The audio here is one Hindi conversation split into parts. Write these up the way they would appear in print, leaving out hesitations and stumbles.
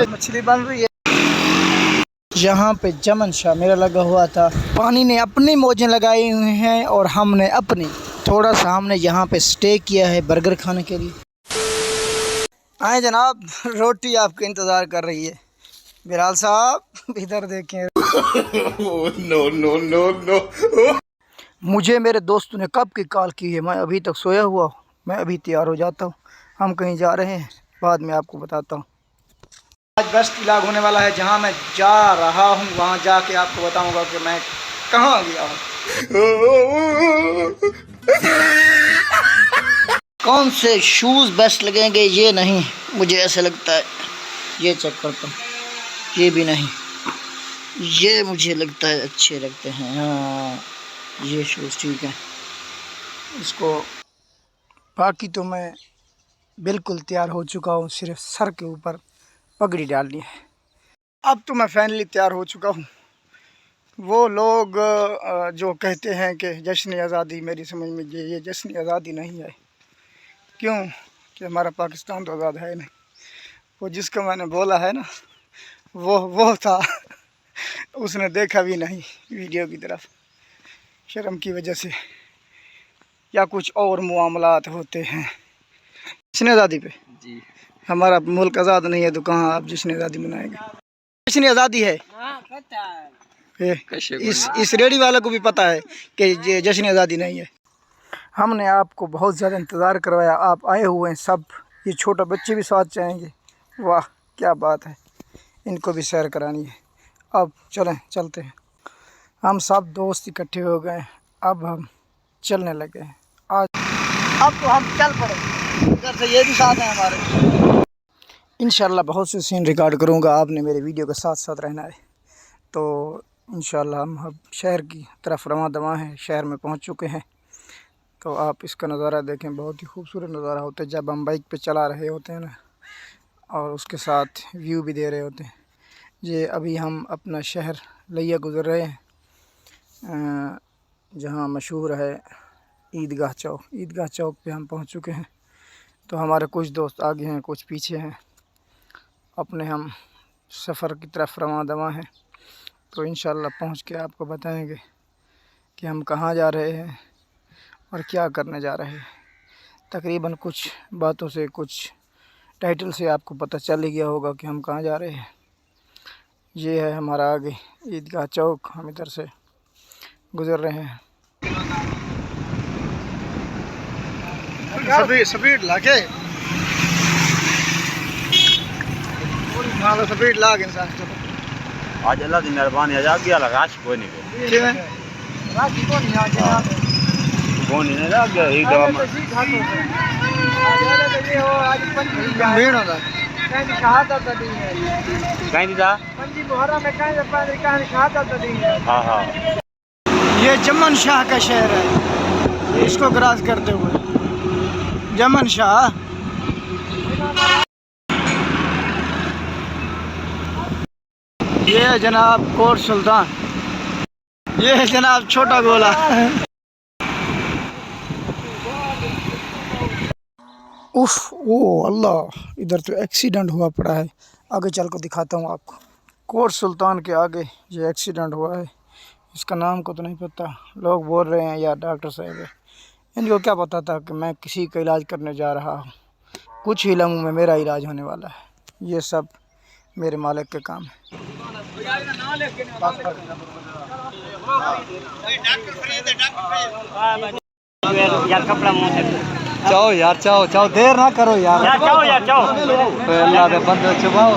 मछली बन रही है। यहाँ पे जमन शाह मेरा लगा हुआ था। पानी ने अपनी मौजें लगाई हुई हैं और हमने अपनी। थोड़ा सा हमने यहाँ पे स्टे किया है बर्गर खाने के लिए। आए जनाब, रोटी आपका इंतज़ार कर रही है। बिलाल साहब इधर देखें। No no no no. मुझे मेरे दोस्तों ने कब की कॉल की है, मैं अभी तक सोया हुआ हूँ। मैं अभी तैयार हो जाता हूँ, हम कहीं जा रहे हैं, बाद में आपको बताता हूँ। आज बेस्ट व्लॉग होने वाला है, जहाँ मैं जा रहा हूँ वहाँ जाके आपको बताऊँगा कि मैं कहाँ गया हूँ। कौन से शूज़ बेस्ट लगेंगे ये नहीं, मुझे ऐसे लगता है। ये चेक करता हूँ, ये भी नहीं, ये मुझे लगता है अच्छे लगते हैं। हाँ ये शूज़ ठीक है। इसको बाकी तो मैं बिल्कुल तैयार हो चुका हूँ, सिर्फ सर के ऊपर पगड़ी डालनी है। अब तो मैं फाइनली तैयार हो चुका हूँ। वो लोग जो कहते हैं कि जश्न आज़ादी, मेरी समझ में ये जश्न आज़ादी नहीं है। क्यों कि हमारा पाकिस्तान तो आज़ाद है नहीं। वो जिसको मैंने बोला है ना, वो था उसने देखा भी नहीं वीडियो की तरफ, शर्म की वजह से या कुछ और मामलात होते हैं। जश्न आज़ादी पे जी, हमारा मुल्क आज़ाद नहीं है तो कहाँ आप जश्न आज़ादी मनाएंगे। जश्न आज़ादी है, इस रेडी वाले को भी पता है कि जश्न आज़ादी नहीं है। हमने आपको बहुत ज़्यादा इंतज़ार करवाया, आप आए हुए हैं सब। ये छोटे बच्चे भी साथ चाहेंगे, वाह क्या बात है, इनको भी सैर करानी है। अब चलते हैं। हम सब दोस्त इकट्ठे हो गए, अब हम चलने लगे हैं। आज अब तो हम चल पड़े, इधर से ये भी साथ हैं हमारे। इंशाल्लाह बहुत से सीन रिकॉर्ड करूँगा, आपने मेरे वीडियो के साथ साथ रहना है। तो इंशाल्लाह हम अब शहर की तरफ रवां दवा हैं, शहर में पहुंच चुके हैं। तो आप इसका नज़ारा देखें, बहुत ही खूबसूरत नज़ारा होता है जब हम बाइक पे चला रहे होते हैं ना, और उसके साथ व्यू भी दे रहे होते हैं। ये अभी हम अपना शहर लिया गुज़र रहे हैं, जहाँ मशहूर है ईदगाह चौक। ईदगाह चौक पे हम पहुँच चुके हैं। तो हमारे कुछ दोस्त आगे हैं, कुछ पीछे हैं, अपने हम सफ़र की तरफ रवां दवा हैं। तो इंशाल्लाह पहुँच के आपको बताएंगे कि हम कहाँ जा रहे हैं और क्या करने जा रहे हैं। तकरीबन कुछ बातों से, कुछ टाइटल से आपको पता चल ही गया होगा कि हम कहाँ जा रहे हैं। ये है हमारा आगे ईदगाह चौक, हम इधर से गुज़र रहे हैं। स्पीड लाके स्पीड लाग इंसान आज अल्लाह की मेहरबानी आज गया राश कोई नहीं गया राशि को नहीं आ गया, कौन नहीं लग गया एक दवा में भीड़ होता कहीं दा हां हां। ये जमन शाह का शहर है, इसको क्रॉस करते हुए जमन शाह। ये है जनाब कोट सुल्तान, ये है जनाब छोटा गोला। उफ ओ अल्लाह, इधर तो एक्सीडेंट हुआ पड़ा है। आगे चल कर दिखाता हूँ आपको। कोट सुल्तान के आगे ये एक्सीडेंट हुआ है, इसका नाम को तो नहीं पता। लोग बोल रहे हैं यार डॉक्टर साहब है, इनको क्या पता था कि मैं किसी का इलाज करने जा रहा हूँ। कुछ ही लम्हों में मेरा इलाज होने वाला है। ये सब मेरे मालिक के काम है। चाओ यार, चाओ चाओ, देर ना करो यार, चाओ यार चाओ, अल्लाह दे बंदे चबाओ।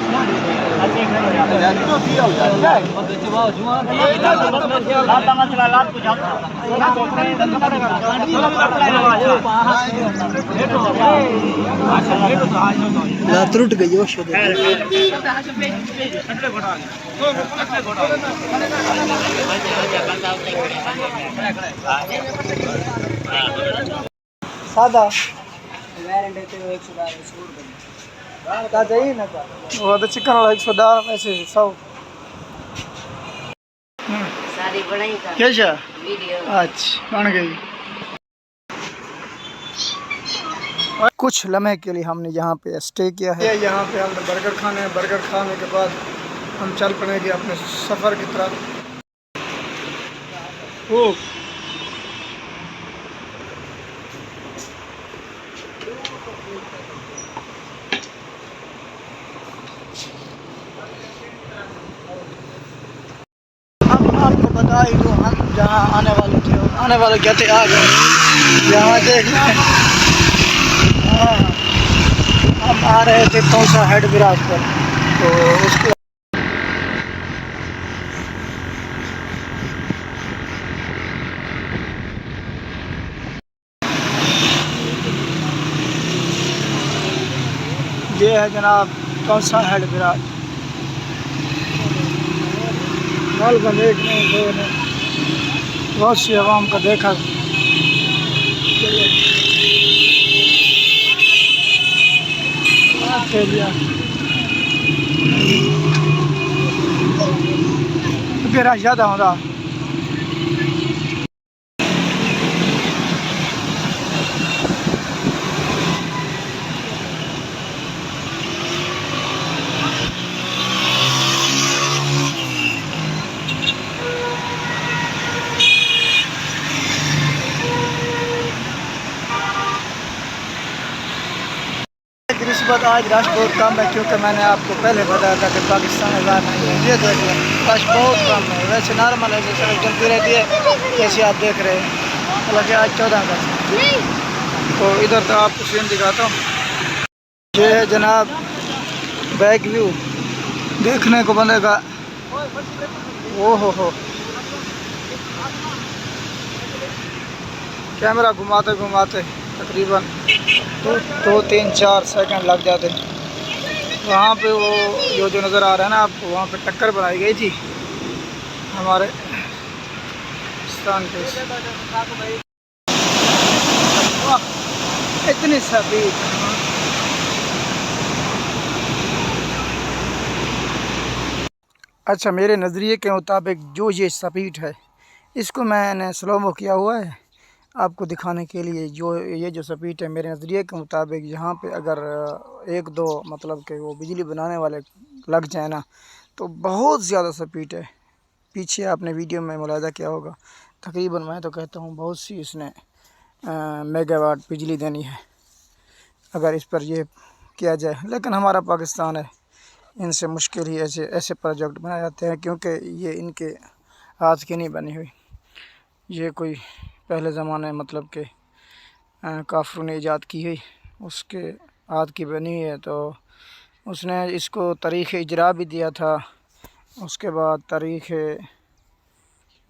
लात टूट गई वो शो सादा चाहिए ना, वो तो चिकन वाला 110 ऐसे 100 सारी बनाई का क्या वीडियो अच्छा बन गई। कुछ लम्हे के लिए हमने यहाँ पे स्टे किया है। यहाँ पे हम बर्गर खाने हैं। बर्गर खाने के बाद हम चल पड़ेंगे अपने सफ़र की तरफ। ओ हम आपको बता ही दूँ, हम जहाँ आने वाले थे, आने वाले क्या थे, आ गए। यहाँ देखना है, हाँ, हम आ रहे थे तौसा हेड विराज पर, तो उसके ये है जनाब तौसा हेड विराज। माल का देखने ने बहुत सी आवाम का देखा। विराज ज़्यादा होता रिश्वत आज रश बहुत कम है, क्योंकि मैंने आपको पहले बताया था कि पाकिस्तान आज़ाद नहीं है। ये देखिए रश बहुत कम है, वैसे नॉर्मल है, जैसे चलती रहती है जैसे आप देख रहे हैं। हालांकि आज 14 अगस्त। तो इधर तो आपको सीन दिखाता हूँ। ये है जनाब बैक व्यू, देखने को बनेगा। ओ हो कैमरा घुमाते घुमाते तकरीबन 2-3-4 सेकंड लग जाते। वहाँ पे वो जो नज़र आ रहा है ना आपको, वहाँ पे टक्कर बनाई गई थी हमारे पाकिस्तान के। इतनी सभी अच्छा, मेरे नज़रिए के मुताबिक जो ये स्पीड है, इसको मैंने स्लोमो किया हुआ है आपको दिखाने के लिए। जो स्पीड है मेरे नज़रिए के मुताबिक, यहाँ पे अगर 1-2 मतलब कि वो बिजली बनाने वाले लग जाए ना, तो बहुत ज़्यादा स्पीड है। पीछे आपने वीडियो में मुलाहिजा किया होगा, तकरीबन मैं तो कहता हूँ बहुत सी इसने मेगावाट बिजली देनी है अगर इस पर ये किया जाए। लेकिन हमारा पाकिस्तान है, इनसे मुश्किल ही ऐसे प्रोजेक्ट बनाए जाते हैं, क्योंकि ये इनके हाथ की नहीं बनी हुई। ये कोई पहले ज़माने मतलब के काफिरों ने ईजाद की है, उसके हाथ की बनी हुई है। तो उसने इसको तारीख़ इजरा भी दिया था, उसके बाद तारीख़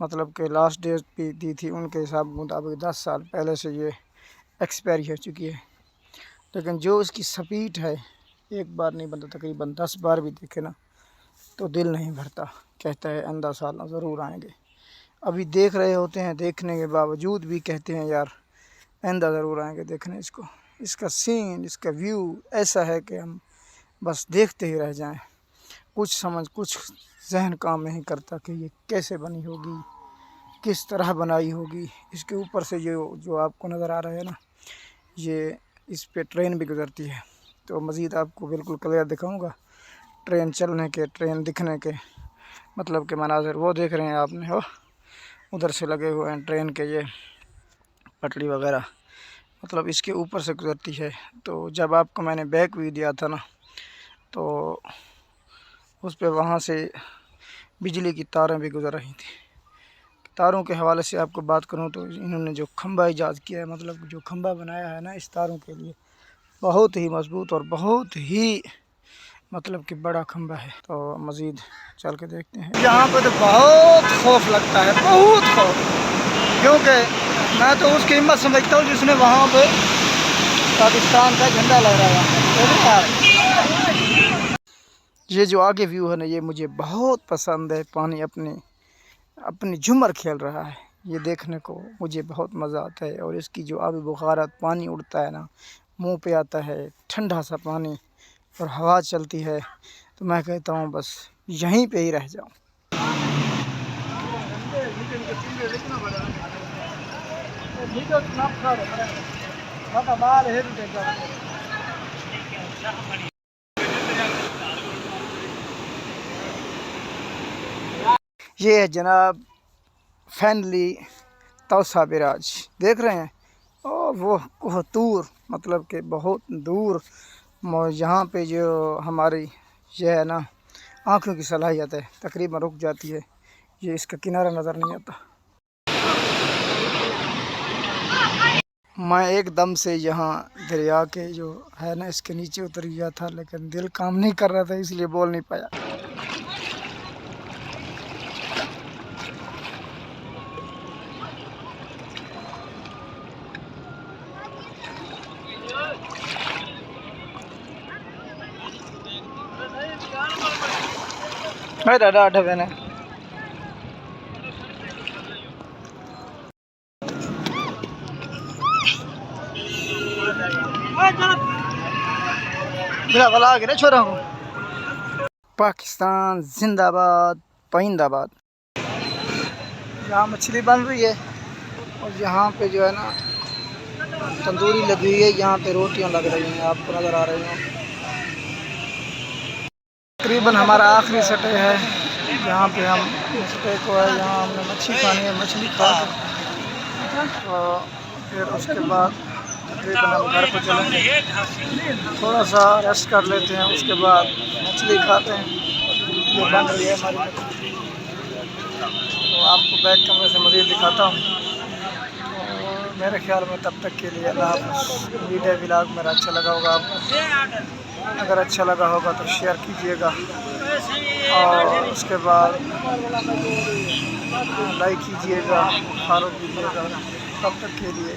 मतलब के लास्ट डेट भी दी थी। उनके हिसाब के मुताबिक 10 साल पहले से ये एक्सपायरी हो चुकी है। लेकिन जो इसकी स्पीड है, एक बार नहीं बनता, तकरीबन 10 बार भी देखे ना तो दिल नहीं भरता। कहता है आइंदा साल ज़रूर आएंगे। अभी देख रहे होते हैं, देखने के बावजूद भी कहते हैं यार आइंदा ज़रूर आएंगे देखने इसको। इसका सीन, इसका व्यू ऐसा है कि हम बस देखते ही रह जाएं। कुछ जहन काम नहीं करता कि ये कैसे बनी होगी, किस तरह बनाई होगी। इसके ऊपर से जो आपको नज़र आ रहा है ना, ये इस पे ट्रेन भी गुज़रती है। तो मज़ीद आपको बिल्कुल क्लियर दिखाऊंगा ट्रेन चलने के, ट्रेन दिखने के मतलब के मनाज़र वो देख रहे हैं आपने, हो उधर से लगे हुए हैं ट्रेन के ये पटरी वगैरह, मतलब इसके ऊपर से गुज़रती है। तो जब आपको मैंने बैक व्यू दिया था ना, तो उस पे वहाँ से बिजली की तारें भी गुज़र रही थी। तारों के हवाले से आपको बात करूँ तो इन्होंने जो खंभा ईजाद किया है, मतलब जो खंभा बनाया है ना इस तारों के लिए, बहुत ही मजबूत और बहुत ही मतलब कि बड़ा खंभा है। तो मज़ीद चल के देखते हैं। यहाँ पर तो बहुत खौफ लगता है, बहुत खौफ, क्योंकि मैं तो उसकी हिम्मत समझता हूँ जिसने वहाँ पे पाकिस्तान का झंडा लहराया है। ये जो आगे व्यू है ना, ये मुझे बहुत पसंद है। पानी अपनी झूमर खेल रहा है, ये देखने को मुझे बहुत मज़ा आता है। और इसकी जो आबी बुखारत, पानी उड़ता है ना, मुंह पे आता है, ठंडा सा पानी, और हवा चलती है, तो मैं कहता हूँ बस यहीं पे ही रह जाऊँ। ये है जनाब फैनली तौसा बिराज, देख रहे हैं। और वो कोहतूर मतलब कि बहुत दूर यहाँ पे जो हमारी ये है ना आँखों की सलाहियत है तकरीबन रुक जाती है, ये इसका किनारा नज़र नहीं आता। मैं एकदम से यहाँ दरिया के जो है ना इसके नीचे उतर गया था, लेकिन दिल काम नहीं कर रहा था इसलिए बोल नहीं पाया। दादा आठवे ने छोरा हूँ। पाकिस्तान जिंदाबाद पाइंदाबाद। यहाँ मछली बन रही है और यहाँ पे जो है ना तंदूरी लगी हुई है, यहाँ पे रोटियां लग रही हैं, आपको नज़र आ रही हैं। तकरीबन हमारा आखिरी सटे है जहाँ पे हम सटे को है, यहाँ हमने मछली खानी है, मछली खा तो फिर उसके बाद तकरीबन हम घर को चलेंगे, थोड़ा सा रेस्ट कर लेते हैं, उसके बाद मछली खाते हैं जो बन रही है हमारी मछली। तो आपको बैक कैमरे से मज़ीद दिखाता हूँ। और मेरे ख्याल में तब तक के लिए अल्लाह हाफ़िज़। उम्मीद है व्लॉग मेरा अच्छा लगा होगा आपको, अगर अच्छा लगा होगा तो शेयर कीजिएगा और उसके बाद लाइक कीजिएगा, फॉलो कीजिएगा। तब तक के लिए